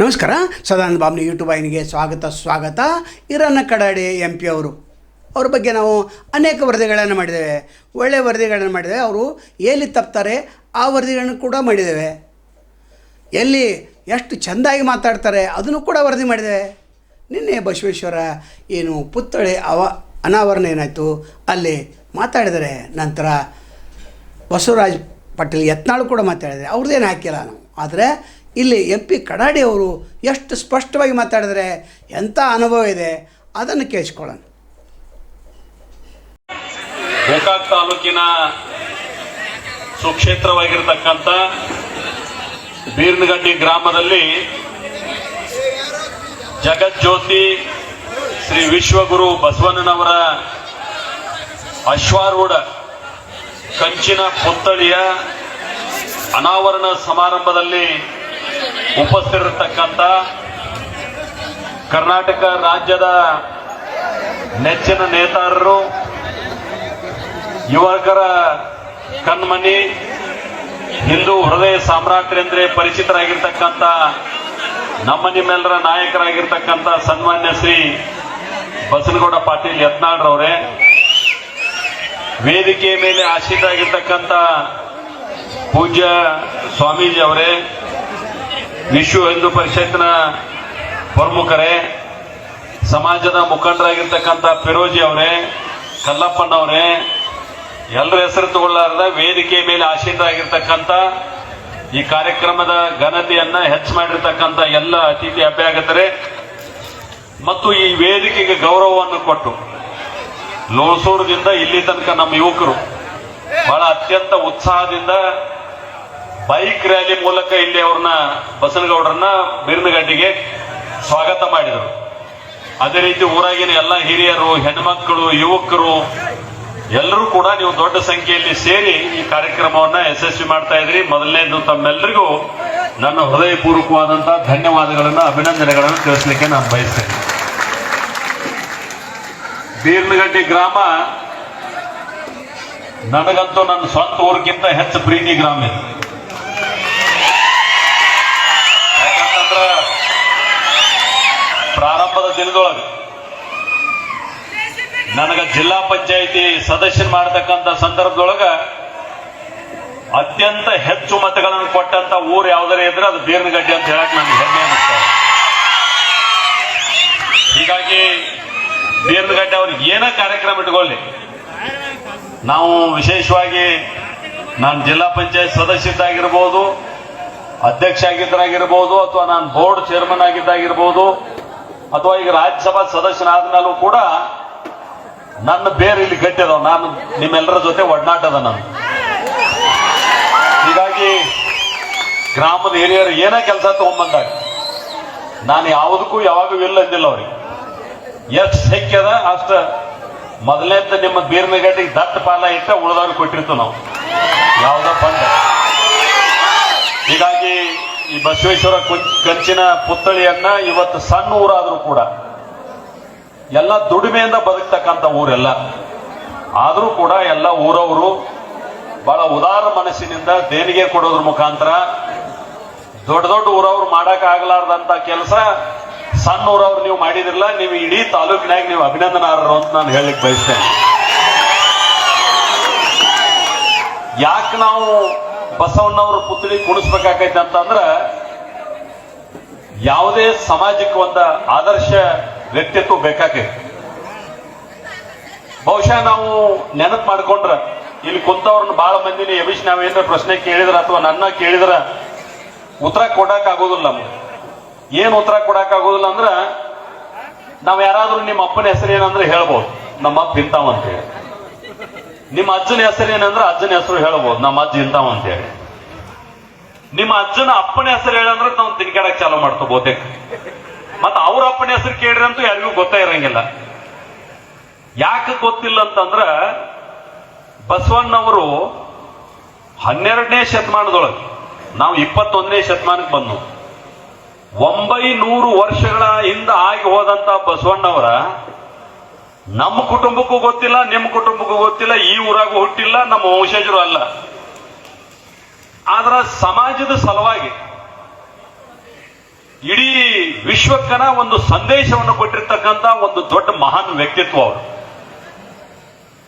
ನಮಸ್ಕಾರ. ಸದಾನಂದ ಬಾಬ್ನಿ ಯೂಟ್ಯೂಬ್ ವಾಹಿನಿಗೆ ಸ್ವಾಗತ. ಈರಣ್ಣ ಕಡಾಡಿ MP ಅವ್ರ ಬಗ್ಗೆ ನಾವು ಅನೇಕ ವರದಿಗಳನ್ನು ಮಾಡಿದ್ದೇವೆ, ಒಳ್ಳೆಯ ವರದಿಗಳನ್ನು ಮಾಡಿದ್ದೇವೆ. ಅವರು ಎಲ್ಲಿ ತಪ್ತಾರೆ ಆ ವರದಿಗಳನ್ನು ಕೂಡ ಮಾಡಿದ್ದೇವೆ. ಎಲ್ಲಿ ಎಷ್ಟು ಚೆಂದಾಗಿ ಮಾತಾಡ್ತಾರೆ ಅದನ್ನು ಕೂಡ ವರದಿ ಮಾಡಿದ್ದೇವೆ. ನಿನ್ನೆ ಬಸವೇಶ್ವರ ಏನು ಪುತ್ಥಳಿ ಅನಾವರಣ ಏನಾಯಿತು ಅಲ್ಲಿ ಮಾತಾಡಿದರೆ, ನಂತರ ಬಸವರಾಜ್ ಪಾಟೀಲ್ ಯತ್ನಾಳು ಕೂಡ ಮಾತಾಡಿದರೆ, ಅವ್ರದ್ದೇನು ಹಾಕಿಲ್ಲ ನಾವು. ಆದರೆ ಇಲ್ಲಿ MP ಕಡಾಡಿ ಅವರು ಎಷ್ಟು ಸ್ಪಷ್ಟವಾಗಿ ಮಾತಾಡಿದರೆ, ಎಂಥ ಅನುಭವ ಇದೆ ಅದನ್ನು ಕೇಳಿಸ್ಕೊಳ್ಳೋಣ. ಗೋಕಾಕ್ ತಾಲೂಕಿನ ಸುಕ್ಷೇತ್ರವಾಗಿರ್ತಕ್ಕಂಥ ಬೀರ್ನಗಡ್ಡಿ ಗ್ರಾಮದಲ್ಲಿ ಜಗಜ್ಯೋತಿ ಶ್ರೀ ವಿಶ್ವಗುರು ಬಸವಣ್ಣನವರ ಅಶ್ವಾರೂಢ ಕಂಚಿನ ಪುತ್ಥಳಿಯ ಅನಾವರಣ ಸಮಾರಂಭದಲ್ಲಿ ಉಪಸ್ಥಿತರಿರತಕ್ಕಂಥ ಕರ್ನಾಟಕ ರಾಜ್ಯದ ನೆಚ್ಚಿನ ನೇತಾರರು, ಯುವಕರ ಕಣ್ಮಣಿ, ಹಿಂದೂ ಹೃದಯ ಸಾಮ್ರಾಟರೆಂದರೆ ಪರಿಚಿತರಾಗಿರ್ತಕ್ಕಂಥ ನಿಮ್ಮೆಲ್ಲರ ನಾಯಕರಾಗಿರ್ತಕ್ಕಂಥ ಸನ್ಮಾನ್ಯ ಶ್ರೀ ಬಸನಗೌಡ ಪಾಟೀಲ್ ಯತ್ನಾಳ್ರವರೇ, ವೇದಿಕೆಯ ಮೇಲೆ ಆಶೀತರಾಗಿರ್ತಕ್ಕಂಥ ಪೂಜ್ಯ ಸ್ವಾಮೀಜಿ ಅವರೇ, ವಿಶ್ವ ಹಿಂದೂ ಪರಿಷತ್ನ ಪ್ರಮುಖರೇ, ಸಮಾಜದ ಮುಖಂಡರಾಗಿರ್ತಕ್ಕಂಥ ಫಿರೋಜಿ ಅವರೇ, ಕಲ್ಲಪ್ಪನವರೇ, ಎಲ್ಲರ ಹೆಸರು ತಗೊಳ್ಳಾರದ ವೇದಿಕೆಯ ಮೇಲೆ ಆಶೀತರಾಗಿರ್ತಕ್ಕಂಥ ಈ ಕಾರ್ಯಕ್ರಮದ ಘನತೆಯನ್ನ ಹೆಚ್ಚು ಮಾಡಿರ್ತಕ್ಕಂಥ ಎಲ್ಲ ಅತಿಥಿ ಅಭ್ಯಾಗತರೇ ಮತ್ತು ಈ ವೇದಿಕೆಗೆ ಗೌರವವನ್ನು ಕೊಟ್ಟು ಲೋಸೂರದಿಂದ ಇಲ್ಲಿ ತನಕ ನಮ್ಮ ಯುವಕರು ಬಹಳ ಅತ್ಯಂತ ಉತ್ಸಾಹದಿಂದ ಬೈಕ್ ರ್ಯಾಲಿ ಮೂಲಕ ಇಲ್ಲಿ ಅವ್ರನ್ನ ಬಸನಗೌಡರನ್ನ ಬೀರ್ನಗಡ್ಡಿಗೆ ಸ್ವಾಗತ ಮಾಡಿದರು. ಅದೇ ರೀತಿ ಊರಾಗಿನ ಎಲ್ಲ ಹಿರಿಯರು, ಹೆಣ್ಮಕ್ಕಳು, ಯುವಕರು ಎಲ್ಲರೂ ಕೂಡ ನೀವು ದೊಡ್ಡ ಸಂಖ್ಯೆಯಲ್ಲಿ ಸೇರಿ ಈ ಕಾರ್ಯಕ್ರಮವನ್ನ ಯಶಸ್ವಿ ಮಾಡ್ತಾ ಇದ್ರಿ. ಮೊದಲನೇದು ತಮ್ಮೆಲ್ಲರಿಗೂ ನನ್ನ ಹೃದಯಪೂರ್ವಕವಾದಂತಹ ಧನ್ಯವಾದಗಳನ್ನು, ಅಭಿನಂದನೆಗಳನ್ನು ತಿಳಿಸ್ಲಿಕ್ಕೆ ನಾನು ಬಯಸ್ತೇನೆ. ಬೀರ್ನಗಡ್ಡಿ ಗ್ರಾಮ ನನಗಂತೂ ನನ್ನ ಸ್ವಂತ ಊರಿಗಿಂತ ಹೆಚ್ಚು ಪ್ರೀತಿ ಗ್ರಾಮ ಇದು. ಯಾಕಂತಂದ್ರ ಪ್ರಾರಂಭದ ದಿನದೊಳಗೆ ನನಗ ಜಿಲ್ಲಾ ಪಂಚಾಯಿತಿ ಸದಸ್ಯರು ಮಾಡತಕ್ಕಂಥ ಸಂದರ್ಭದೊಳಗ ಅತ್ಯಂತ ಹೆಚ್ಚು ಮತಗಳನ್ನು ಕೊಟ್ಟಂತ ಊರು ಯಾವುದರ ಇದ್ರೆ ಅದು ಬೀರ್ನಗಡ್ಡಿ ಅಂತ ಹೇಳಕ್ ನನಗೆ ಹೆಮ್ಮೆ ಅನಿಸ್ತಾರೆ. ಹೀಗಾಗಿ ಬೀರ್ನಗಡ್ಡಿ ಅವ್ರಿಗೆ ಏನೇ ಕಾರ್ಯಕ್ರಮ ಇಟ್ಕೊಳ್ಳಿ, ನಾವು ವಿಶೇಷವಾಗಿ ನಾನು ಜಿಲ್ಲಾ ಪಂಚಾಯತ್ ಸದಸ್ಯರಾಗಿರ್ಬೋದು, ಅಧ್ಯಕ್ಷ ಆಗಿದ್ದರಾಗಿರ್ಬೋದು, ಅಥವಾ ನಾನು ಬೋರ್ಡ್ ಚೇರ್ಮನ್ ಆಗಿದ್ದಾಗಿರ್ಬೋದು, ಅಥವಾ ಈಗ ರಾಜ್ಯಸಭಾ ಸದಸ್ಯನಾದ ಮೇಲೂ ಕೂಡ ನನ್ನ ಬೇರೆ ಇಲ್ಲಿ ಗಟ್ಟಿ ಅದಾವ. ನಾನು ನಿಮ್ಮೆಲ್ಲರ ಜೊತೆ ಒಡನಾಟ ಅದ ನಾನು. ಹೀಗಾಗಿ ಗ್ರಾಮದ ಹಿರಿಯರು ಏನೇ ಕೆಲಸ ತಗೊಂಡ್ಬಂದಾಗ ನಾನು ಯಾವುದಕ್ಕೂ ಯಾವಾಗೂ ಇಲ್ಲ ಅಂದಿಲ್ಲ. ಅವ್ರಿಗೆ ಎಷ್ಟು ಸಿಕ್ಕದ ಅಷ್ಟ ಮೊದಲನೇದ ನಿಮ್ಮ ಬೀರ್ನಗಡ್ಡಿಗೆ ದತ್ತ ಪಾಲ ಇಟ್ಟ ಉಳಿದವ್ರಿಗೆ ಕೊಟ್ಟಿರ್ತು ನಾವು ಯಾವುದೋ ಬಂದ. ಹೀಗಾಗಿ ಈ ಬಸವೇಶ್ವರ ಕಂಚಿನ ಪುತ್ಥಳಿಯನ್ನ ಇವತ್ತು ಸಣ್ಣ ಊರಾದ್ರೂ ಕೂಡ ಎಲ್ಲ ದುಡಿಮೆಯಿಂದ ಬದುಕ್ತಕ್ಕಂಥ ಊರೆಲ್ಲ ಆದರೂ ಕೂಡ ಎಲ್ಲ ಊರವರು ಬಹಳ ಉದಾರ ಮನಸ್ಸಿನಿಂದ ದೇಣಿಗೆ ಕೊಡೋದ್ರ ಮುಖಾಂತರ ದೊಡ್ಡ ದೊಡ್ಡ ಊರವ್ರು ಮಾಡಕ್ ಆಗ್ಲಾರ್ದಂತ ಕೆಲಸ ಸಣ್ಣ ಊರವ್ರು ನೀವು ಮಾಡಿದಿರಲ್ಲ. ನೀವು ಇಡೀ ತಾಲೂಕಿನಾಗ ನೀವು ಅಭಿನಂದನಾರ್ಹರು ಅಂತ ನಾನು ಹೇಳಲಿಕ್ಕೆ ಬಯಸ್ತೇನೆ. ಯಾಕೆ ನಾವು ಬಸವಣ್ಣವ್ರ ಪುತ್ಥಳಿ ಕುಣಿಸ್ಬೇಕಾಗೈತೆ ಅಂತಂದ್ರ, ಯಾವುದೇ ಸಮಾಜಕ್ಕೆ ಒಂದು ಆದರ್ಶ ವ್ಯಕ್ತಿತ್ವ ಬೇಕಾಗೈತೆ. ಬಹುಶಃ ನಾವು ನೆನಪು ಮಾಡ್ಕೊಂಡ್ರ ಇಲ್ಲಿ ಕುಂತವ್ರನ್ನ ಬಹಳ ಮಂದಿನ ಯವಿಶ್ ನಾವೇನ್ರ ಪ್ರಶ್ನೆ ಕೇಳಿದ್ರ ಅಥವಾ ನನ್ನ ಕೇಳಿದ್ರ ಉತ್ತರ ಕೊಡಕ್ ಆಗೋದಿಲ್ಲ. ನಮ್ಗೆ ಏನ್ ಉತ್ತರ ಕೊಡಕ್ ಆಗೋದಿಲ್ಲ ಅಂದ್ರ, ನಾವ್ ಯಾರಾದ್ರೂ ನಿಮ್ಮ ಅಪ್ಪನ ಹೆಸರು ಏನಂದ್ರೆ ಹೇಳ್ಬೋದು, ನಮ್ಮ ಅಪ್ಪ ಇಂತಾವ ಅಂತ ಹೇಳಿ. ನಿಮ್ಮ ಅಜ್ಜನ ಹೆಸರು ಏನಂದ್ರೆ ಅಜ್ಜನ ಹೆಸರು ಹೇಳ್ಬೋದು, ನಮ್ಮ ಅಜ್ಜ ಇಂತಾವ ಅಂತ ಹೇಳಿ. ನಿಮ್ಮ ಅಜ್ಜನ ಅಪ್ಪನ ಹೆಸರು ಹೇಳಂದ್ರೆ ನಾವು ತಿನ್ಕಾಡಕ್ ಚಾಲು ಮಾಡ್ತೋ ಬಹುತೇಕ. ಮತ್ತ ಅವ್ರ ಅಪ್ಪನ ಹೆಸರು ಕೇಳಿದ್ರಂತೂ ಯಾರಿಗೂ ಗೊತ್ತೇ ಇರಂಗಿಲ್ಲ. ಯಾಕೆ ಗೊತ್ತಿಲ್ಲ ಅಂತಂದ್ರ, ಬಸವಣ್ಣವರು 12ನೇ ಶತಮಾನದೊಳಗೆ, ನಾವು 21ನೇ ಶತಮಾನಕ್ಕೆ ಬಂದು 900 ವರ್ಷಗಳ ಹಿಂದೆ ಆಗಿ ಹೋದಂತ ಬಸವಣ್ಣವರ ನಮ್ಮ ಕುಟುಂಬಕ್ಕೂ ಗೊತ್ತಿಲ್ಲ, ನಿಮ್ಮ ಕುಟುಂಬಕ್ಕೂ ಗೊತ್ತಿಲ್ಲ, ಈ ಊರಾಗೂ ಹುಟ್ಟಿಲ್ಲ, ನಮ್ಮ ವಂಶಜರು ಅಲ್ಲ. ಆದ್ರ ಸಮಾಜದ ಸಲುವಾಗಿ ಇಡೀ ವಿಶ್ವಕ್ಕನ ಒಂದು ಸಂದೇಶವನ್ನು ಕೊಟ್ಟಿರ್ತಕ್ಕಂಥ ಒಂದು ದೊಡ್ಡ ಮಹಾನ್ ವ್ಯಕ್ತಿತ್ವ ಅವರು.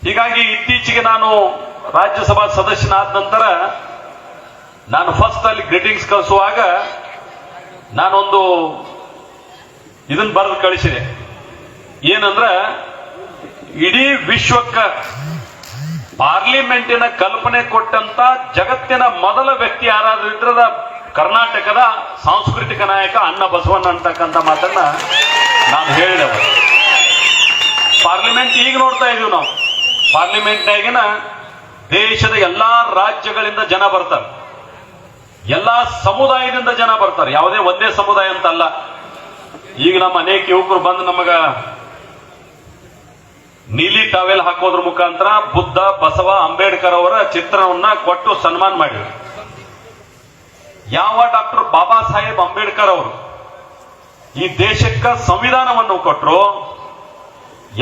ಹೀಗಾಗಿ ಇತ್ತೀಚೆಗೆ ನಾನು ರಾಜ್ಯಸಭಾ ಸದಸ್ಯನಾದ ನಂತರ ನಾನು ಫಸ್ಟ್ ಅಲ್ಲಿ ಗ್ರೀಟಿಂಗ್ಸ್ ಕಳಿಸುವಾಗ ನಾನೊಂದು ಇದನ್ನ ಬರೆದು ಕಳಿಸಿದೆ. ಏನಂದ್ರ ಇಡೀ ವಿಶ್ವಕ್ಕ ಪಾರ್ಲಿಮೆಂಟಿನ ಕಲ್ಪನೆ ಕೊಟ್ಟಂತ ಜಗತ್ತಿನ ಮೊದಲ ವ್ಯಕ್ತಿ ಯಾರಾದ್ರೂ ಕರ್ನಾಟಕದ ಸಾಂಸ್ಕೃತಿಕ ನಾಯಕ ಅಣ್ಣ ಬಸವಣ್ಣ ಅಂತಕ್ಕಂಥ ಮಾತನ್ನ ನಾನು ಹೇಳಿದೆ. ಪಾರ್ಲಿಮೆಂಟ್ ಈಗ ನೋಡ್ತಾ ಇದೀವಿ ನಾವು. ಪಾರ್ಲಿಮೆಂಟ್ನಾಗಿನ ದೇಶದ ಎಲ್ಲಾ ರಾಜ್ಯಗಳಿಂದ ಜನ ಬರ್ತಾರೆ, ಎಲ್ಲಾ ಸಮುದಾಯದಿಂದ ಜನ ಬರ್ತಾರೆ, ಯಾವುದೇ ಒಂದೇ ಸಮುದಾಯ ಅಂತಲ್ಲ. ಈಗ ನಮ್ಮ ಅನೇಕ ಯುವಕರು ಬಂದು ನಮಗ ನೀಲಿ ಟಾವೆಲ್ ಹಾಕೋದ್ರ ಮುಖಾಂತರ ಬುದ್ಧ, ಬಸವ, ಅಂಬೇಡ್ಕರ್ ಅವರ ಚಿತ್ರವನ್ನ ಕೊಟ್ಟು ಸನ್ಮಾನ ಮಾಡಿದ್ರು. ಯಾವ ಡಾಕ್ಟರ್ ಬಾಬಾ ಸಾಹೇಬ್ ಅಂಬೇಡ್ಕರ್ ಅವರು ಈ ದೇಶಕ್ಕ ಸಂವಿಧಾನವನ್ನು ಕೊಟ್ಟರು,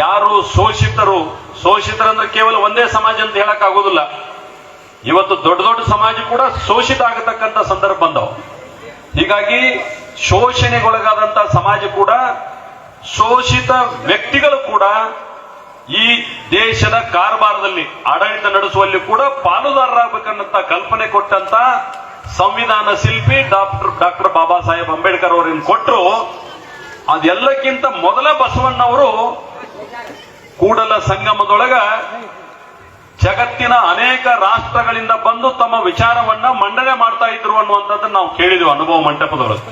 ಯಾರು ಶೋಷಿತರಂದ್ರೆ ಕೇವಲ ಒಂದೇ ಸಮಾಜ ಅಂತ ಹೇಳಕ್ ಆಗೋದಿಲ್ಲ. ಇವತ್ತು ದೊಡ್ಡ ದೊಡ್ಡ ಸಮಾಜ ಕೂಡ ಶೋಷಿತ ಆಗತಕ್ಕಂತ ಸಂದರ್ಭ ಬಂದವು. ಹೀಗಾಗಿ ಶೋಷಣೆಗೊಳಗಾದಂತ ಸಮಾಜ ಕೂಡ, ಶೋಷಿತ ವ್ಯಕ್ತಿಗಳು ಕೂಡ ಈ ದೇಶದ ಕಾರಭಾರದಲ್ಲಿ ಆಡಳಿತ ನಡೆಸುವಲ್ಲಿ ಕೂಡ ಪಾಲುದಾರರಾಗಬೇಕನ್ನಂತ ಕಲ್ಪನೆ ಕೊಟ್ಟಂತ ಸಂವಿಧಾನ ಶಿಲ್ಪಿ ಡಾಕ್ಟರ್ ಬಾಬಾ ಸಾಹೇಬ್ ಅಂಬೇಡ್ಕರ್ ಅವರನ್ನು ಕೊಟ್ಟರು. ಅದೆಲ್ಲಕ್ಕಿಂತ ಮೊದಲ ಬಸವಣ್ಣವರು ಕೂಡಲ ಸಂಗಮದೊಳಗ ಜಗತ್ತಿನ ಅನೇಕ ರಾಷ್ಟ್ರಗಳಿಂದ ಬಂದು ತಮ್ಮ ವಿಚಾರವನ್ನ ಮಂಡನೆ ಮಾಡ್ತಾ ಇದ್ರು ಅನ್ನುವಂಥದ್ದನ್ನು ನಾವು ಕೇಳಿದ್ವಿ. ಅನುಭವ ಮಂಟಪದೊಳಗೆ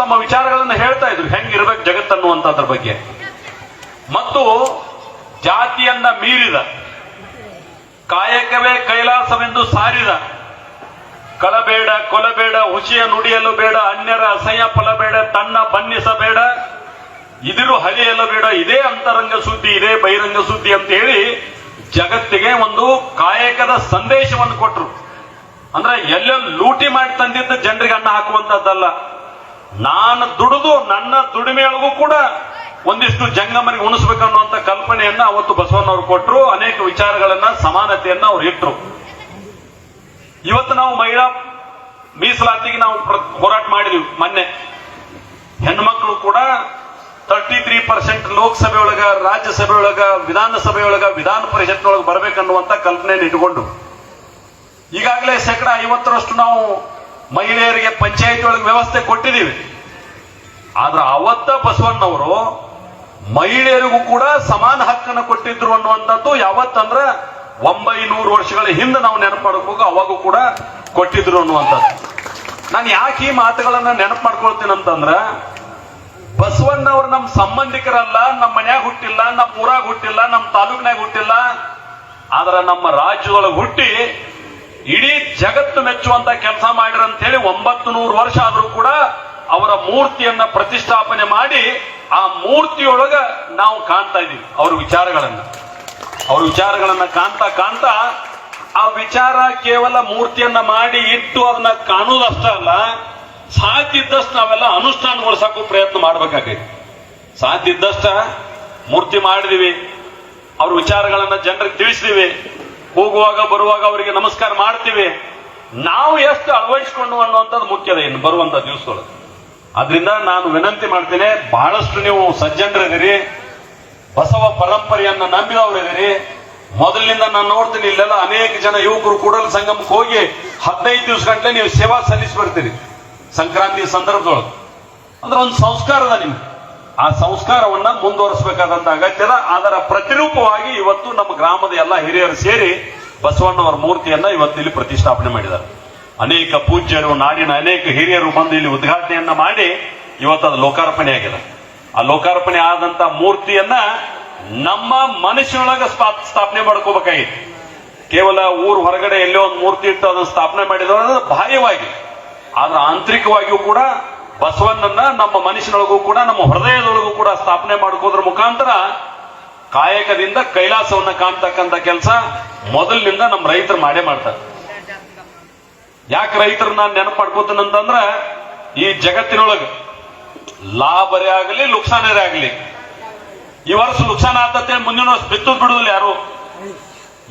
ತಮ್ಮ ವಿಚಾರಗಳನ್ನ ಹೇಳ್ತಾ ಇದ್ರು, ಹೆಂಗಿರ್ಬೇಕು ಜಗತ್ತನ್ನುವಂಥದ್ರ ಬಗ್ಗೆ. ಮತ್ತು ಜಾತಿಯನ್ನ ಮೀರಿದ, ಕಾಯಕವೇ ಕೈಲಾಸವೆಂದು ಸಾರಿದ, ಕಳಬೇಡ ಕೊಲಬೇಡ ಹುಸಿಯ ನುಡಿಯಲು ಬೇಡ, ಅನ್ಯರ ಅಸಹ್ಯ ಫಲಬೇಡ, ತನ್ನ ಬನ್ನಿಸಬೇಡ, ಇದಿರು ಹಲಿಯಲು ಬೇಡ, ಇದೇ ಅಂತರಂಗ ಸುದ್ದಿ, ಇದೇ ಬಹಿರಂಗ ಸುದ್ದಿ ಅಂತ ಹೇಳಿ ಜಗತ್ತಿಗೆ ಒಂದು ಕಾಯಕದ ಸಂದೇಶವನ್ನು ಕೊಟ್ಟರು. ಅಂದ್ರೆ ಎಲ್ಲೆಲ್ಲಿ ಲೂಟಿ ಮಾಡಿ ತಂದಿದ್ದ ಜನರಿಗೆ ಅನ್ನ ಹಾಕುವಂತದ್ದಲ್ಲ, ನಾನು ದುಡಿದು ನನ್ನ ದುಡಿಮೆಯೊಳಗೂ ಕೂಡ ಒಂದಿಷ್ಟು ಜಂಗಮರಿಗೆ ಉಣಿಸ್ಬೇಕನ್ನುವಂತ ಕಲ್ಪನೆಯನ್ನ ಅವತ್ತು ಬಸವಣ್ಣವರು ಕೊಟ್ಟರು. ಅನೇಕ ವಿಚಾರಗಳನ್ನ, ಸಮಾನತೆಯನ್ನ ಅವ್ರು ಇಟ್ಟರು. ಇವತ್ತು ನಾವು ಮಹಿಳಾ ಮೀಸಲಾತಿಗೆ ನಾವು ಹೋರಾಟ ಮಾಡಿದ್ವಿ. ಮೊನ್ನೆ ಹೆಣ್ಮಕ್ಳು ಕೂಡ 33% ಲೋಕಸಭೆ ಒಳಗ, ರಾಜ್ಯಸಭೆ ಒಳಗ, ವಿಧಾನಸಭೆಯೊಳಗ, ವಿಧಾನ ಪರಿಷತ್ನೊಳಗೆ ಬರ್ಬೇಕನ್ನುವಂತ ಕಲ್ಪನೆಯನ್ನು ಇಟ್ಟುಕೊಂಡು ಈಗಾಗಲೇ 50% ನಾವು ಮಹಿಳೆಯರಿಗೆ ಪಂಚಾಯತ್ ಒಳಗೆ ವ್ಯವಸ್ಥೆ ಕೊಟ್ಟಿದ್ದೀವಿ. ಆದ್ರೆ ಅವತ್ತ ಬಸವಣ್ಣವರು ಮಹಿಳೆಯರಿಗೂ ಕೂಡ ಸಮಾನ ಹಕ್ಕನ್ನು ಕೊಟ್ಟಿದ್ರು ಅನ್ನುವಂಥದ್ದು ಯಾವತ್ತಂದ್ರ 900 ವರ್ಷಗಳ ಹಿಂದೆ ನಾವು ನೆನಪು ಮಾಡ್ಕೋಗ ಅವಾಗೂ ಕೂಡ ಕೊಟ್ಟಿದ್ರು ಅನ್ನುವಂಥದ್ದು. ನಾನು ಯಾಕೆ ಈ ಮಾತುಗಳನ್ನ ನೆನಪು ಮಾಡ್ಕೊಳ್ತೀನಿ ಅಂತಂದ್ರ, ಬಸವಣ್ಣವ್ರು ನಮ್ಮ ಸಂಬಂಧಿಕರಲ್ಲ, ನಮ್ಮ ಮನ್ಯಾಗ ಹುಟ್ಟಿಲ್ಲ, ನಮ್ಮ ಊರಾಗ ಹುಟ್ಟಿಲ್ಲ, ನಮ್ಮ ತಾಲೂಕಿನಾಗ ಹುಟ್ಟಿಲ್ಲ, ಆದ್ರ ನಮ್ಮ ರಾಜ್ಯದೊಳಗೆ ಹುಟ್ಟಿ ಇಡೀ ಜಗತ್ತು ಮೆಚ್ಚುವಂತ ಕೆಲಸ ಮಾಡಿರ ಅಂತ ಹೇಳಿ 900 ವರ್ಷ ಆದ್ರೂ ಕೂಡ ಅವರ ಮೂರ್ತಿಯನ್ನ ಪ್ರತಿಷ್ಠಾಪನೆ ಮಾಡಿ ಆ ಮೂರ್ತಿಯೊಳಗ ನಾವು ಕಾಣ್ತಾ ಇದೀವಿ ಅವ್ರ ವಿಚಾರಗಳನ್ನ ಕಾಣ್ತಾ ಆ ವಿಚಾರ ಕೇವಲ ಮೂರ್ತಿಯನ್ನ ಮಾಡಿ ಇಟ್ಟು ಅದನ್ನ ಕಾಣುವುದಷ್ಟ ಅಲ್ಲ, ಸಾಧ್ಯ ಇದ್ದಷ್ಟು ನಾವೆಲ್ಲ ಅನುಷ್ಠಾನಗೊಳಿಸಕ್ಕೂ ಪ್ರಯತ್ನ ಮಾಡ್ಬೇಕಾಗೈತಿ. ಸಾಧ್ಯ ಇದ್ದಷ್ಟ ಮೂರ್ತಿ ಮಾಡಿದೀವಿ, ಅವ್ರ ವಿಚಾರಗಳನ್ನ ಜನರಿಗೆ ತಿಳಿಸಿದೀವಿ, ಹೋಗುವಾಗ ಬರುವಾಗ ಅವರಿಗೆ ನಮಸ್ಕಾರ ಮಾಡ್ತೀವಿ. ನಾವು ಎಷ್ಟು ಅಳವಡಿಸಿಕೊಂಡು ಅನ್ನುವಂಥದ್ದು ಮುಖ್ಯದ ಇನ್ನು ಬರುವಂತ ದಿವಸದೊಳಗೆ. ಆದ್ರಿಂದ ನಾನು ವಿನಂತಿ ಮಾಡ್ತೇನೆ, ಬಹಳಷ್ಟು ನೀವು ಸಜ್ಜನರಿದ್ದೀರಿ, ಬಸವ ಪರಂಪರೆಯನ್ನ ನಂಬಿದವರಿದ್ದೀರಿ. ಮೊದಲಿನಿಂದ ನಾನು ನೋಡ್ತೀನಿ, ಇಲ್ಲೆಲ್ಲ ಅನೇಕ ಜನ ಯುವಕರು ಕೂಡಲ ಸಂಗಮಕ್ಕೆ ಹೋಗಿ 15 ದಿವಸ ಗಂಟೆ ನೀವು ಸೇವಾ ಸಲ್ಲಿಸಿ ಬರ್ತೀರಿ ಸಂಕ್ರಾಂತಿ ಸಂದರ್ಭದೊಳಗೆ. ಅಂದ್ರೆ ಒಂದು ಸಂಸ್ಕಾರದ ನಿಮ್ಗೆ, ಆ ಸಂಸ್ಕಾರವನ್ನ ಮುಂದುವರಿಸಬೇಕಾದಂತ ಅಗತ್ಯದ. ಅದರ ಪ್ರತಿರೂಪವಾಗಿ ಇವತ್ತು ನಮ್ಮ ಗ್ರಾಮದ ಎಲ್ಲ ಹಿರಿಯರು ಸೇರಿ ಬಸವಣ್ಣವರ ಮೂರ್ತಿಯನ್ನ ಇವತ್ತು ಇಲ್ಲಿ ಪ್ರತಿಷ್ಠಾಪನೆ ಮಾಡಿದ್ದಾರೆ. ಅನೇಕ ಪೂಜ್ಯರು, ನಾಡಿನ ಅನೇಕ ಹಿರಿಯರು ಬಂದು ಇಲ್ಲಿ ಉದ್ಘಾಟನೆಯನ್ನ ಮಾಡಿ ಇವತ್ತು ಅದು ಲೋಕಾರ್ಪಣೆ ಆಗಿದೆ. ಆ ಲೋಕಾರ್ಪಣೆ ಆದಂತ ಮೂರ್ತಿಯನ್ನ ನಮ್ಮ ಮನಸ್ಸಿನೊಳಗ ಸ್ಥಾಪನೆ ಮಾಡ್ಕೋಬೇಕಾಗಿತ್ತು. ಕೇವಲ ಊರ್ ಹೊರಗಡೆ ಎಲ್ಲೋ ಒಂದು ಮೂರ್ತಿ ಇಟ್ಟು ಅದನ್ನು ಸ್ಥಾಪನೆ ಮಾಡಿದ್ರೆ ಬಾಹ್ಯವಾಗಿ, ಆದ್ರೆ ಆಂತರಿಕವಾಗಿಯೂ ಕೂಡ ಬಸವಣ್ಣನ ನಮ್ಮ ಮನಸ್ಸಿನೊಳಗೂ ಕೂಡ, ನಮ್ಮ ಹೃದಯದೊಳಗೂ ಕೂಡ ಸ್ಥಾಪನೆ ಮಾಡ್ಕೋದ್ರ ಮುಖಾಂತರ ಕಾಯಕದಿಂದ ಕೈಲಾಸವನ್ನ ಕಾಣ್ತಕ್ಕಂಥ ಕೆಲಸ ಮೊದಲಿನಿಂದ ನಮ್ಮ ರೈತರು ಮಾಡೇ ಮಾಡ್ತಾರೆ. ಯಾಕೆ ರೈತರು ನಾನು ನೆನಪು ಮಾಡ್ಕೋತೀನಿ ಅಂತಂದ್ರ, ಈ ಜಗತ್ತಿನೊಳಗೆ ಲಾಭರೇ ಆಗಲಿ ಲುಕ್ಸಾನರೇ ಆಗಲಿ, ಈ ವರ್ಷ ಲುಕ್ಸಾನ ಆತತೆ ಮುಂದಿನ ವರ್ಷ ಬಿತ್ತುದ್ ಬಿಡುದಿಲ್ಲ ಯಾರು.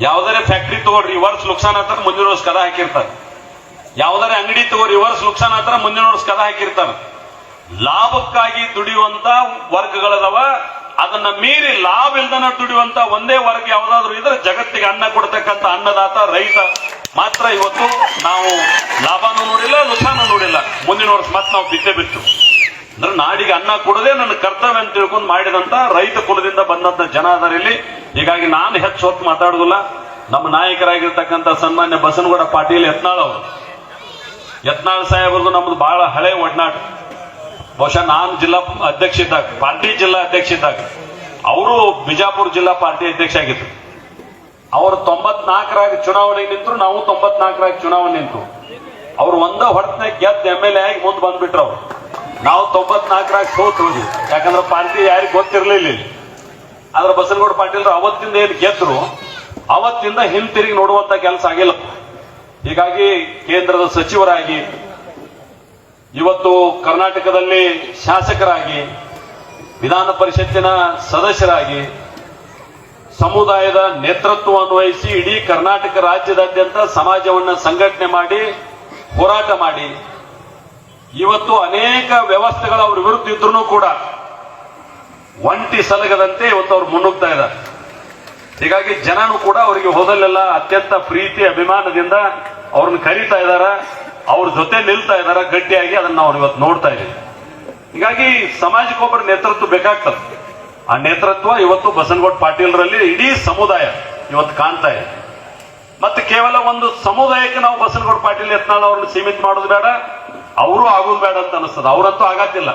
ಯಾವ್ದಾರೆ ಫ್ಯಾಕ್ಟ್ರಿ ತಗೊಳ್ರಿ, ಈ ವರ್ಷ ಲುಕ್ಸಾನ ಆತ ಮುಂದಿನ ವರ್ಷ ಕದ ಹಾಕಿರ್ತಾರೆ. ಯಾವ್ದಾರ ಅಂಗಡಿ ತಗೋ ರಿವರ್ಸ್ ನುಕ್ಸಾನ್ ಆತರ ಮುಂದಿನ ವರ್ಷ ಕದ ಹಾಕಿರ್ತಾರ. ಲಾಭಕ್ಕಾಗಿ ದುಡಿಯುವಂತ ವರ್ಗಗಳದವ, ಅದನ್ನ ಮೀರಿ ಲಾಭ ಇಲ್ದನ ದುಡಿಯುವಂತ ಒಂದೇ ವರ್ಗ ಯಾವ್ದಾದ್ರು ಇದ್ರೆ ಜಗತ್ತಿಗೆ ಅನ್ನ ಕೊಡ್ತಕ್ಕಂಥ ಅನ್ನದಾತ ರೈತ ಮಾತ್ರ. ಇವತ್ತು ನಾವು ಲಾಭನೂ ನೋಡಿಲ್ಲ, ನುಕ್ಸಾನು ನೋಡಿಲ್ಲ. ಮುಂದಿನ ವರ್ಷ ಮತ್ತೆ ನಾವು ಬಿತ್ತು ಅಂದ್ರೆ ನಾಡಿಗೆ ಅನ್ನ ಕೊಡದೆ ನನ್ನ ಕರ್ತವ್ಯ ಅಂತ ತಿಳ್ಕೊಂಡು ಮಾಡಿದಂತ ರೈತ ಕುಲದಿಂದ ಬಂದಂತ ಜನ ಅದರ ಇಲ್ಲಿ. ಹೀಗಾಗಿ ನಾನು ಹೆಚ್ಚು ಹೊತ್ತು ಮಾತಾಡುದಿಲ್ಲ. ನಮ್ಮ ನಾಯಕರಾಗಿರ್ತಕ್ಕಂಥ ಸನ್ಮಾನ್ಯ ಬಸನಗೌಡ ಪಾಟೀಲ್ ಯತ್ನಾಳ್ ಅವರು, ಯತ್ನಾಳ್ ಸಾಹೇಬರದು ನಮ್ದು ಬಹಳ ಹಳೆ ಒಡನಾಟ. ಬಹುಶಃ ನಾನು ಜಿಲ್ಲಾ ಅಧ್ಯಕ್ಷ ಇದ್ದಾಗ, ಪಾರ್ಟಿ ಜಿಲ್ಲಾ ಅಧ್ಯಕ್ಷ ಇದ್ದಾಗ, ಅವರು ಬಿಜಾಪುರ ಜಿಲ್ಲಾ ಪಾರ್ಟಿ ಅಧ್ಯಕ್ಷ ಆಗಿದ್ರು. ಅವರು 94ರಾಗ ಚುನಾವಣೆಗೆ ನಿಂತರು, ನಾವು 94ರಾಗ ಚುನಾವಣೆ ನಿಂತರು. ಅವ್ರು ಒಂದ ಹೊರತನಾಗ ಗೆದ್ದ MLA ಆಗಿ ಮುಂದೆ ಬಂದ್ಬಿಟ್ರು. ಅವ್ರು ನಾವು 94ರಾಗ ಸೋತ್ ಹೋದ್ವಿ, ಯಾಕಂದ್ರೆ ಪಾರ್ಟಿ ಯಾರಿಗೆ ಗೊತ್ತಿರ್ಲಿಲ್ಲ. ಆದ್ರೆ ಬಸನಗೌಡ ಪಾಟೀಲ್ರು ಅವತ್ತಿಂದ ಏನು ಗೆದ್ರು ಅವತ್ತಿಂದ ಹಿಂತಿರುಗಿ ನೋಡುವಂತ ಕೆಲಸ ಆಗಿಲ್ಲ. ಹೀಗಾಗಿ ಕೇಂದ್ರದ ಸಚಿವರಾಗಿ, ಇವತ್ತು ಕರ್ನಾಟಕದಲ್ಲಿ ಶಾಸಕರಾಗಿ, ವಿಧಾನ ಪರಿಷತ್ತಿನ ಸದಸ್ಯರಾಗಿ, ಸಮುದಾಯದ ನೇತೃತ್ವವನ್ನು ವಹಿಸಿ ಇಡೀ ಕರ್ನಾಟಕ ರಾಜ್ಯದಾದ್ಯಂತ ಸಮಾಜವನ್ನು ಸಂಘಟನೆ ಮಾಡಿ ಹೋರಾಟ ಮಾಡಿ, ಇವತ್ತು ಅನೇಕ ವ್ಯವಸ್ಥೆಗಳು ಅವ್ರ ವಿರುದ್ಧ ಇದ್ರೂ ಕೂಡ ಒಂಟಿ ಸಲಗದಂತೆ ಇವತ್ತು ಅವ್ರು ಮುನ್ನುಗ್ತಾ ಇದ್ದಾರೆ. ಹೀಗಾಗಿ ಜನನು ಕೂಡ ಅವರಿಗೆ ಹೋದಲ್ಲೆಲ್ಲ ಅತ್ಯಂತ ಪ್ರೀತಿ ಅಭಿಮಾನದಿಂದ ಅವ್ರನ್ನ ಕರೀತಾ ಇದಾರ, ಅವ್ರ ಜೊತೆ ನಿಲ್ತಾ ಇದಾರ ಗಟ್ಟಿಯಾಗಿ. ಅದನ್ನ ನಾವು ಇವತ್ತು ನೋಡ್ತಾ ಇದ್ದೀವಿ. ಹೀಗಾಗಿ ಸಮಾಜಕ್ಕೊಬ್ಬರ ನೇತೃತ್ವ ಬೇಕಾಗ್ತದೆ. ಆ ನೇತೃತ್ವ ಇವತ್ತು ಬಸನಗೌಡ ಪಾಟೀಲ್ರಲ್ಲಿ ಇಡೀ ಸಮುದಾಯ ಇವತ್ತು ಕಾಣ್ತಾ ಇದೆ. ಮತ್ತೆ ಕೇವಲ ಒಂದು ಸಮುದಾಯಕ್ಕೆ ನಾವು ಬಸನಗೌಡ ಪಾಟೀಲ್ ಯತ್ನಾಳ್ ಅವ್ರನ್ನ ಸೀಮಿತ ಮಾಡೋದು ಬೇಡ, ಅವರು ಆಗೋದು ಬೇಡ ಅಂತ ಅನಿಸ್ತದೆ. ಅವರಂತೂ ಆಗತ್ತಿಲ್ಲ.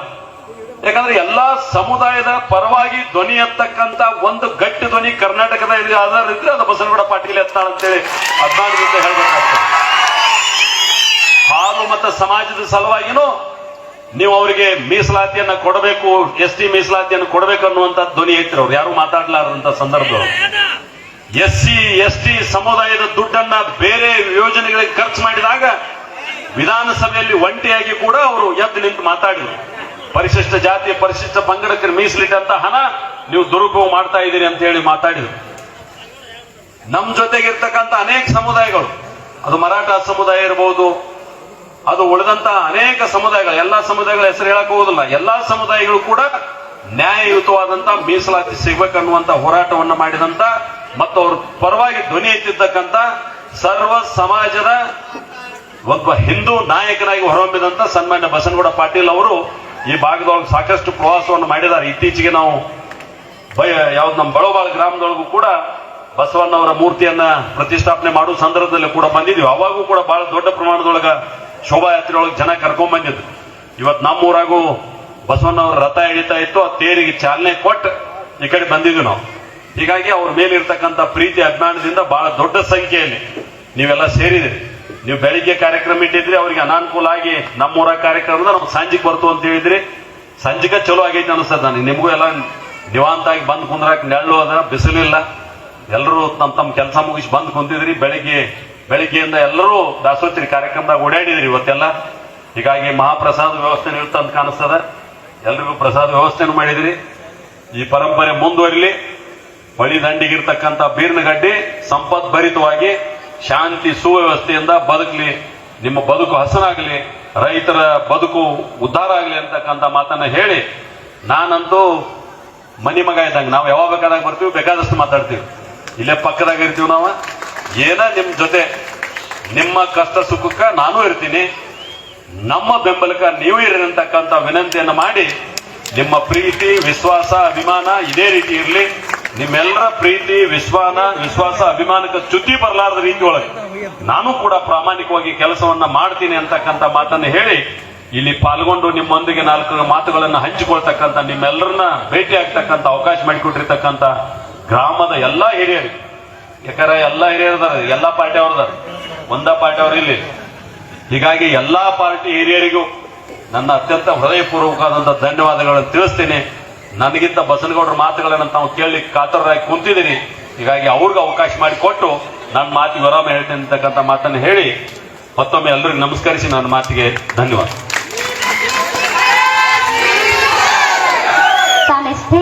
ಯಾಕಂದ್ರೆ ಎಲ್ಲಾ ಸಮುದಾಯದ ಪರವಾಗಿ ಧ್ವನಿ ಎತ್ತಕ್ಕಂತ ಒಂದು ಗಟ್ಟಿ ಧ್ವನಿ ಕರ್ನಾಟಕದ ಆಧಾರ ಇದ್ರೆ ಅದು ಬಸನಗೌಡ ಪಾಟೀಲ್ ಯತ್ನಾಳ್ ಅಂತೇಳಿ ಅಭಿಮಾನದಿಂದ ಹೇಳ್ಬೇಕಾಗ್ತದೆ. ಹಾಲು ಮತ್ತು ಸಮಾಜದ ಸಲುವಾಗಿನೂ ನೀವು ಅವರಿಗೆ ಮೀಸಲಾತಿಯನ್ನ ಕೊಡಬೇಕು, ST ಮೀಸಲಾತಿಯನ್ನು ಕೊಡಬೇಕು ಅನ್ನುವಂತ ಧ್ವನಿ ಐತ್ರಿ. ಅವ್ರು ಯಾರು ಮಾತಾಡ್ಲಾರಂತ ಸಂದರ್ಭದವರು SC ST ಸಮುದಾಯದ ದುಡ್ಡನ್ನ ಬೇರೆ ಯೋಜನೆಗಳಿಗೆ ಖರ್ಚು ಮಾಡಿದಾಗ ವಿಧಾನಸಭೆಯಲ್ಲಿ ಒಂಟಿಯಾಗಿ ಕೂಡ ಅವರು ಎದ್ದು ನಿಂತು ಮಾತಾಡಿದ್ರು. ಪರಿಶಿಷ್ಟ ಜಾತಿ ಪರಿಶಿಷ್ಟ ಪಂಗಡಕ್ಕೆ ಮೀಸಲಿಟ್ಟಂತ ಹಣ ನೀವು ದುರುಪಯೋಗ ಮಾಡ್ತಾ ಇದ್ದೀರಿ ಅಂತ ಹೇಳಿ ಮಾತಾಡಿದ್ರು. ನಮ್ಮ ಜೊತೆಗಿರ್ತಕ್ಕಂಥ ಅನೇಕ ಸಮುದಾಯಗಳು, ಅದು ಮರಾಠ ಸಮುದಾಯ ಇರಬಹುದು, ಅದು ಉಳಿದಂತ ಅನೇಕ ಸಮುದಾಯಗಳು, ಎಲ್ಲಾ ಸಮುದಾಯಗಳ ಹೆಸರು ಹೇಳಕ್ ಹೋಗುದಿಲ್ಲ, ಎಲ್ಲಾ ಸಮುದಾಯಗಳು ಕೂಡ ನ್ಯಾಯಯುತವಾದಂತ ಮೀಸಲಾತಿ ಸಿಗ್ಬೇಕನ್ನುವಂತ ಹೋರಾಟವನ್ನ ಮಾಡಿದಂತ ಮತ್ತು ಅವ್ರ ಪರವಾಗಿ ಧ್ವನಿ ಎತ್ತಿದ್ದಕ್ಕಂತ ಸರ್ವ ಸಮಾಜದ ಒಬ್ಬ ಹಿಂದೂ ನಾಯಕನಾಗಿ ಹೊರಹೊಮ್ಮಿದಂತ ಸನ್ಮಾನ್ಯ ಬಸನಗೌಡ ಪಾಟೀಲ್ ಅವರು ಈ ಭಾಗದೊಳಗೆ ಸಾಕಷ್ಟು ಪ್ರವಾಸವನ್ನು ಮಾಡಿದ್ದಾರೆ. ಇತ್ತೀಚೆಗೆ ನಾವು ಯಾವ್ದು ನಮ್ಮ ಬಳೋಬಾಳ ಗ್ರಾಮದೊಳಗೂ ಕೂಡ ಬಸವಣ್ಣವರ ಮೂರ್ತಿಯನ್ನ ಪ್ರತಿಷ್ಠಾಪನೆ ಮಾಡುವ ಸಂದರ್ಭದಲ್ಲಿ ಕೂಡ ಬಂದಿದ್ವಿ. ಅವಾಗೂ ಕೂಡ ಬಹಳ ದೊಡ್ಡ ಪ್ರಮಾಣದೊಳಗ ಶೋಭಾಯಾತ್ರೆ ಒಳಗೆ ಜನ ಕರ್ಕೊಂಡ್ ಬಂದಿದ್ರು. ಇವತ್ತು ನಮ್ಮೂರಾಗೂ ಬಸವಣ್ಣವರ ರಥ ಎಳಿತಾ ಇತ್ತು, ಆ ತೇರಿಗೆ ಚಾಲನೆ ಕೊಟ್ಟು ಈ ಕಡೆ ಬಂದಿದ್ವಿ ನಾವು. ಹೀಗಾಗಿ ಅವ್ರ ಮೇಲಿರ್ತಕ್ಕಂಥ ಪ್ರೀತಿ ಅಭಿಮಾನದಿಂದ ಬಹಳ ದೊಡ್ಡ ಸಂಖ್ಯೆಯಲ್ಲಿ ನೀವೆಲ್ಲ ಸೇರಿದಿರಿ. ನೀವು ಬೆಳಿಗ್ಗೆ ಕಾರ್ಯಕ್ರಮ ಇಟ್ಟಿದ್ರಿ, ಅವರಿಗೆ ಅನಾನುಕೂಲ ಆಗಿ ನಮ್ಮೂರ ಕಾರ್ಯಕ್ರಮದ ನಾವು ಸಂಜೆಗೆ ಬರ್ತು ಅಂತ ಹೇಳಿದ್ರಿ. ಸಂಜೆಗೆ ಚಲೋ ಆಗೈತೆ ಅನಿಸ್ತದ ನನಗೆ. ನಿಮಗೂ ಎಲ್ಲ ನಿವಾಂತಾಗಿ ಬಂದ್ ಕುಂದ್ರಾಕ್ ನೆರಳು ಅದ, ಬಿಸಿಲಿಲ್ಲ. ಎಲ್ಲರೂ ತಮ್ಮ ಕೆಲಸ ಮುಗಿಸಿ ಬಂದ್ ಕುಂತಿದ್ರಿ. ಬೆಳಿಗ್ಗೆಯಿಂದ ಎಲ್ಲರೂ ದಾಸೋತ್ರಿ ಕಾರ್ಯಕ್ರಮದಾಗ ಓಡಾಡಿದ್ರಿ ಇವತ್ತೆಲ್ಲ. ಹೀಗಾಗಿ ಮಹಾಪ್ರಸಾದ ವ್ಯವಸ್ಥೆ ಇರ್ತಂತ ಕಾಣಿಸ್ತದ. ಎಲ್ರಿಗೂ ಪ್ರಸಾದ ವ್ಯವಸ್ಥೆಯನ್ನು ಮಾಡಿದ್ರಿ. ಈ ಪರಂಪರೆ ಮುಂದುವರಿಲಿ. ಹೊಳಿ ದಂಡಿಗಿರ್ತಕ್ಕಂಥ ಬೀರ್ನಗಡ್ಡಿ ಸಂಪದ್ಭರಿತವಾಗಿ ಶಾಂತಿ ಸುವ್ಯವಸ್ಥೆಯಿಂದ ಬದುಕಲಿ, ನಿಮ್ಮ ಬದುಕು ಹಸನಾಗಲಿ, ರೈತರ ಬದುಕು ಉದ್ಧಾರ ಆಗಲಿ ಅಂತಕ್ಕಂಥ ಮಾತನ್ನ ಹೇಳಿ, ನಾನಂತೂ ಮನಿ ಮಗ ಇದ್ದಂಗೆ, ನಾವು ಯಾವಾಗ ಬೇಕಾದಾಗ ಬರ್ತೀವಿ, ಬೇಕಾದಷ್ಟು ಮಾತಾಡ್ತೀವಿ. ಇಲ್ಲೇ ಪಕ್ಕದಾಗ ಇರ್ತೀವಿ ನಾವು. ಏನ ನಿಮ್ ಜೊತೆ ನಿಮ್ಮ ಕಷ್ಟ ಸುಖಕ್ಕ ನಾನು ಇರ್ತೀನಿ, ನಮ್ಮ ಬೆಂಬಲಕ ನೀವು ಇರಿ ಅಂತಕ್ಕಂಥ ವಿನಂತಿಯನ್ನು ಮಾಡಿ, ನಿಮ್ಮ ಪ್ರೀತಿ ವಿಶ್ವಾಸ ಅಭಿಮಾನ ಇದೇ ರೀತಿ ಇರಲಿ. ನಿಮ್ಮೆಲ್ಲರ ಪ್ರೀತಿ ವಿಶ್ವಾಸ ಅಭಿಮಾನಕ್ಕೆ ಚ್ಯುತಿ ಬರಲಾರದ ರೀತಿ ಒಳಗೆ ನಾನು ಕೂಡ ಪ್ರಾಮಾಣಿಕವಾಗಿ ಕೆಲಸವನ್ನ ಮಾಡ್ತೀನಿ ಅಂತಕ್ಕಂಥ ಮಾತನ್ನು ಹೇಳಿ, ಇಲ್ಲಿ ಪಾಲ್ಗೊಂಡು ನಿಮ್ಮೊಂದಿಗೆ 4 ಮಾತುಗಳನ್ನು ಹಂಚಿಕೊಳ್ತಕ್ಕಂಥ, ನಿಮ್ಮೆಲ್ಲರನ್ನ ಭೇಟಿ ಆಗ್ತಕ್ಕಂಥ ಅವಕಾಶ ಮಾಡಿಕೊಟ್ಟಿರ್ತಕ್ಕಂಥ ಗ್ರಾಮದ ಎಲ್ಲಾ ಹಿರಿಯರಿಗೆ, ಯಾಕಂದ್ರೆ ಎಲ್ಲಾ ಹಿರಿಯರಿದ್ದಾರೆ, ಎಲ್ಲಾ ಪಾರ್ಟಿ ಅವ್ರದಾರ, ಒಂದ ಪಾರ್ಟಿ ಅವ್ರು ಇಲ್ಲಿ. ಹೀಗಾಗಿ ಎಲ್ಲಾ ಪಾರ್ಟಿ ಹಿರಿಯರಿಗೂ ನನ್ನ ಅತ್ಯಂತ ಹೃದಯಪೂರ್ವಕವಾದಂತಹ ಧನ್ಯವಾದಗಳನ್ನು ತಿಳಿಸ್ತೇನೆ. ನನಗಿಂತ ಬಸನಗೌಡರ ಮಾತುಗಳನ್ನು ತಾವು ಕೇಳಲಿಕ್ಕೆ ಕಾತರರಾಗಿ ಕುಂತಿದ್ದೀನಿ. ಹೀಗಾಗಿ ಅವ್ರಿಗೆ ಅವಕಾಶ ಮಾಡಿಕೊಟ್ಟು ನನ್ನ ಮಾತಿಗೆ ವಿರಾಮ ಹೇಳ್ತೇನೆ ಅಂತಕ್ಕಂಥ ಮಾತನ್ನು ಹೇಳಿ ಮತ್ತೊಮ್ಮೆ ಎಲ್ಲರಿಗೂ ನಮಸ್ಕರಿಸಿ ನನ್ನ ಮಾತಿಗೆ ಧನ್ಯವಾದ. ತಾನೆಷ್ಟೇ